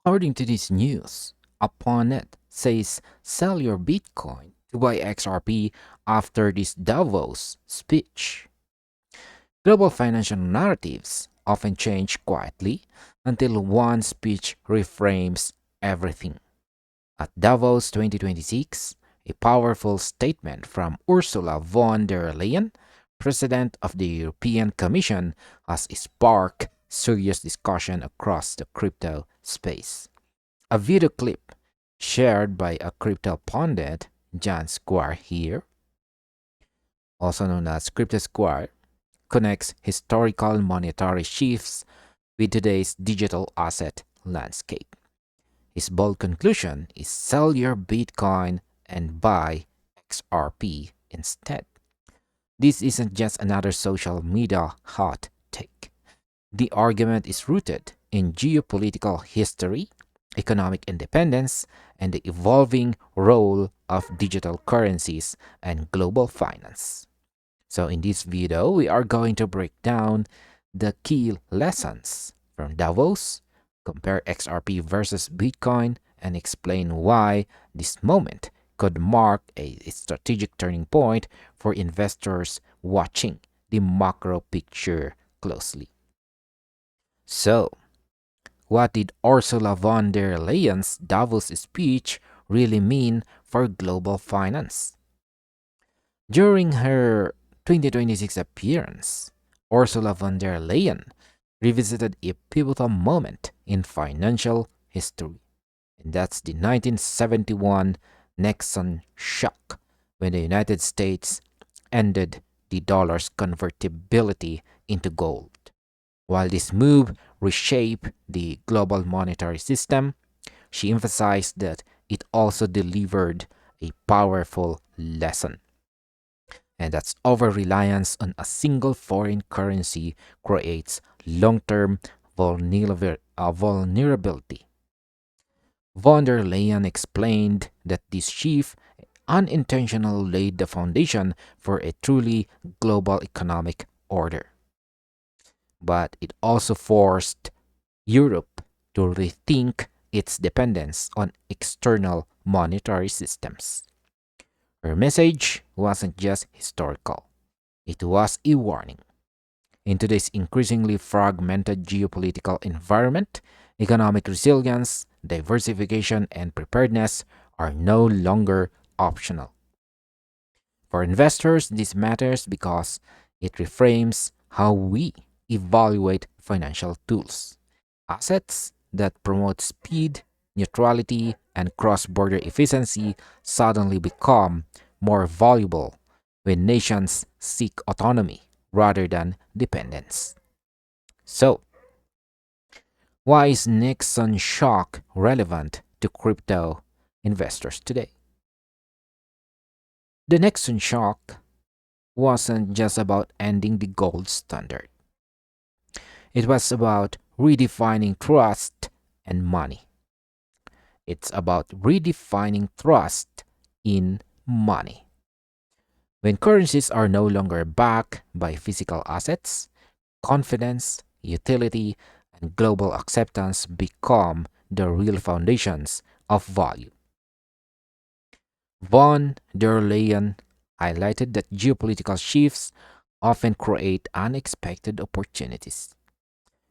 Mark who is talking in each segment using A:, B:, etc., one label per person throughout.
A: According to this news, a pundit says sell your Bitcoin to buy XRP after this Davos speech. Global financial narratives often change quietly until one speech reframes everything. At Davos 2026, a powerful statement from Ursula von der Leyen, President of the European Commission, has sparked serious discussion across the crypto space. A video clip shared by a crypto pundit, John Squire here, also known as Crypto Squire, connects historical monetary shifts with today's digital asset landscape. His bold conclusion is sell your Bitcoin and buy XRP instead. This isn't just another social media hot take. The argument is rooted in geopolitical history, economic independence, and the evolving role of digital currencies and global finance. So in this video, we are going to break down the key lessons from Davos, compare XRP versus Bitcoin, and explain why this moment could mark a strategic turning point for investors watching the macro picture closely. So, what did Ursula von der Leyen's Davos speech really mean for global finance? During her 2026 appearance, Ursula von der Leyen revisited a pivotal moment in financial history, and that's the 1971 Nixon Shock, when the United States ended the dollar's convertibility into gold. While this move reshaped the global monetary system, she emphasized that it also delivered a powerful lesson, and that's over-reliance on a single foreign currency creates long-term vulnerability. Von der Leyen explained that this shift unintentionally laid the foundation for a truly global economic order. But it also forced Europe to rethink its dependence on external monetary systems. Her message wasn't just historical, it was a warning. In today's increasingly fragmented geopolitical environment, economic resilience, diversification, and preparedness are no longer optional. For investors, this matters because it reframes how we evaluate financial tools. Assets that promote speed, neutrality, and cross-border efficiency suddenly become more valuable when nations seek autonomy rather than dependence. So, why is Nixon Shock relevant to crypto investors today? The Nixon Shock wasn't just about ending the gold standard. It was about redefining trust and money. It's about redefining trust in money. When currencies are no longer backed by physical assets, confidence, utility, and global acceptance become the real foundations of value. Von der Leyen highlighted that geopolitical shifts often create unexpected opportunities.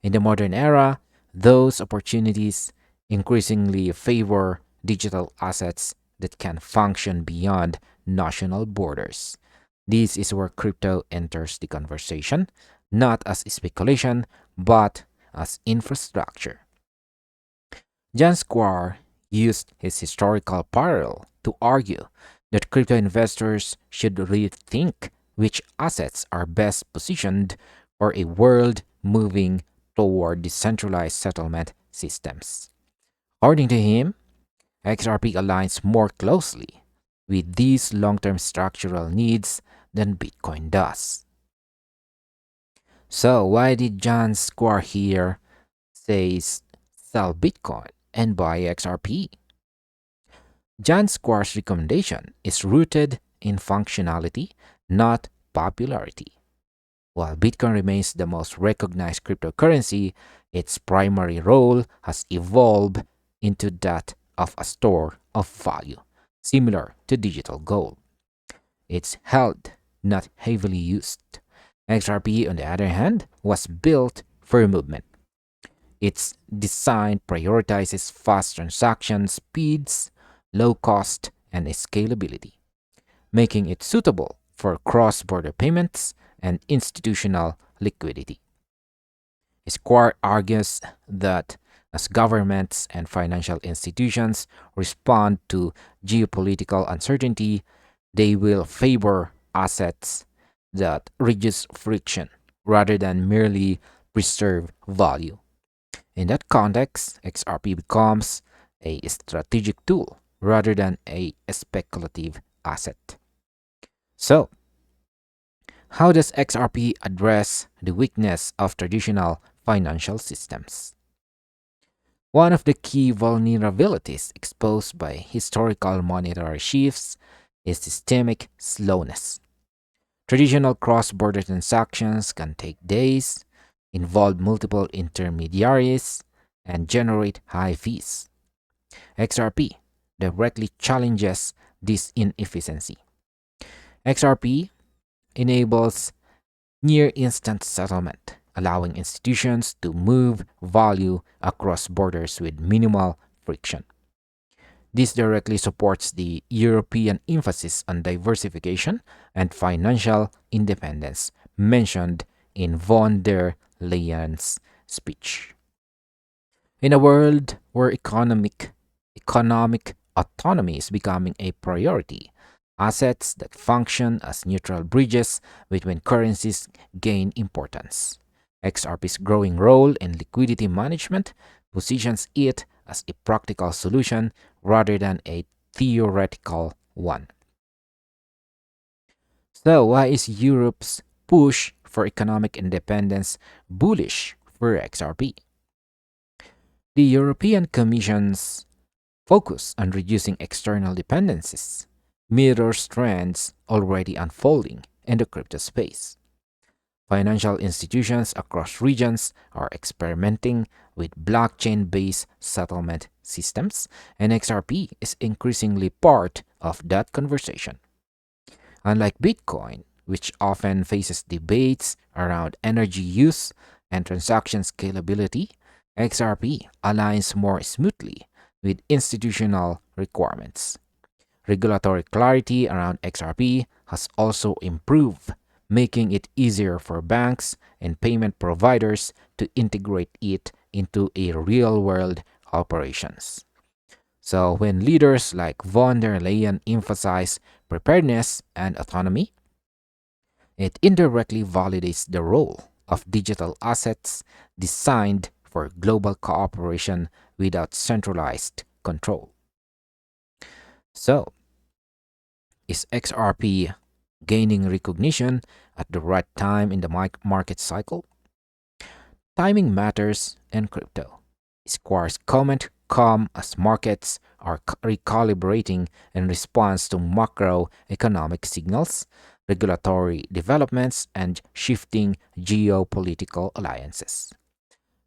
A: In the modern era, those opportunities increasingly favor digital assets that can function beyond national borders. This is where crypto enters the conversation, not as speculation, but as infrastructure. John Squire used his historical parallel to argue that crypto investors should rethink which assets are best positioned for a world moving toward decentralized settlement systems. According to him, XRP aligns more closely with these long-term structural needs than Bitcoin does. So why did John Squire here say sell Bitcoin and buy XRP? John Squire's recommendation is rooted in functionality, not popularity. While Bitcoin remains the most recognized cryptocurrency, its primary role has evolved into that of a store of value, similar to digital gold. It's held, not heavily used. XRP, on the other hand, was built for movement. Its design prioritizes fast transaction speeds, low cost, and scalability, making it suitable for cross border payments and institutional liquidity. Squire argues that as governments and financial institutions respond to geopolitical uncertainty, they will favor assets that reduce friction rather than merely preserve value. In that context, XRP becomes a strategic tool rather than a speculative asset. So, how does XRP address the weakness of traditional financial systems? One of the key vulnerabilities exposed by historical monetary shifts is systemic slowness. Traditional cross border transactions can take days, involve multiple intermediaries, and generate high fees. XRP directly challenges this inefficiency. XRP enables near instant settlement, allowing institutions to move value across borders with minimal friction. This directly supports the European emphasis on diversification and financial independence mentioned in von der Leyen's speech. In a world where economic autonomy is becoming a priority, assets that function as neutral bridges between currencies gain importance. XRP's growing role in liquidity management positions it as a practical solution rather than a theoretical one. So, why is Europe's push for economic independence bullish for XRP? The European Commission's focus on reducing external dependencies mirrors trends already unfolding in the crypto space. Financial institutions across regions are experimenting with blockchain based settlement systems, and XRP is increasingly part of that conversation. Unlike Bitcoin, which often faces debates around energy use and transaction scalability, XRP aligns more smoothly with institutional requirements. Regulatory clarity around XRP has also improved, making it easier for banks and payment providers to integrate it into a real-world operations. So when leaders like von der Leyen emphasize preparedness and autonomy, it indirectly validates the role of digital assets designed for global cooperation without centralized control. So, is XRP gaining recognition at the right time in the market cycle? Timing matters in crypto. Squire's comment come as markets are recalibrating in response to macroeconomic signals, regulatory developments, and shifting geopolitical alliances.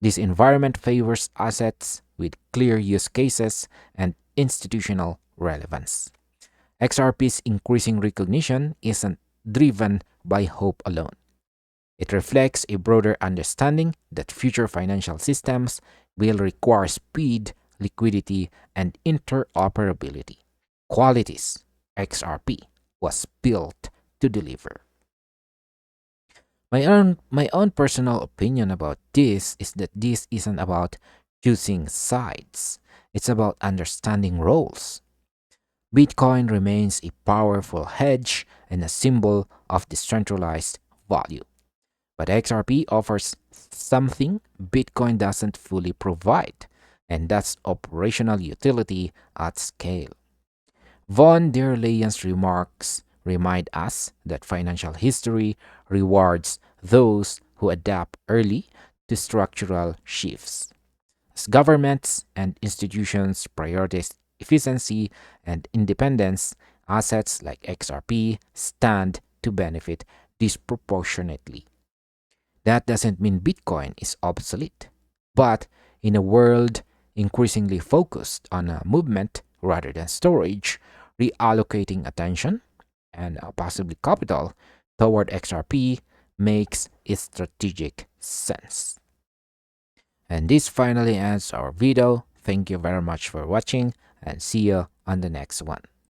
A: This environment favors assets with clear use cases and institutional relevance. XRP's increasing recognition isn't driven by hope alone. It reflects a broader understanding that future financial systems will require speed, liquidity, and interoperability. Qualities XRP was built to deliver. My own personal opinion about this is that this isn't about choosing sides. It's about understanding roles. Bitcoin remains a powerful hedge and a symbol of decentralized value. But XRP offers something Bitcoin doesn't fully provide, and that's operational utility at scale. Von der Leyen's remarks remind us that financial history rewards those who adapt early to structural shifts. As governments and institutions prioritize efficiency and independence, assets like XRP stand to benefit disproportionately. That doesn't mean Bitcoin is obsolete, but in a world increasingly focused on movement rather than storage, reallocating attention and possibly capital toward XRP makes strategic sense. And this finally ends our video. Thank you very much for watching and see you on the next one.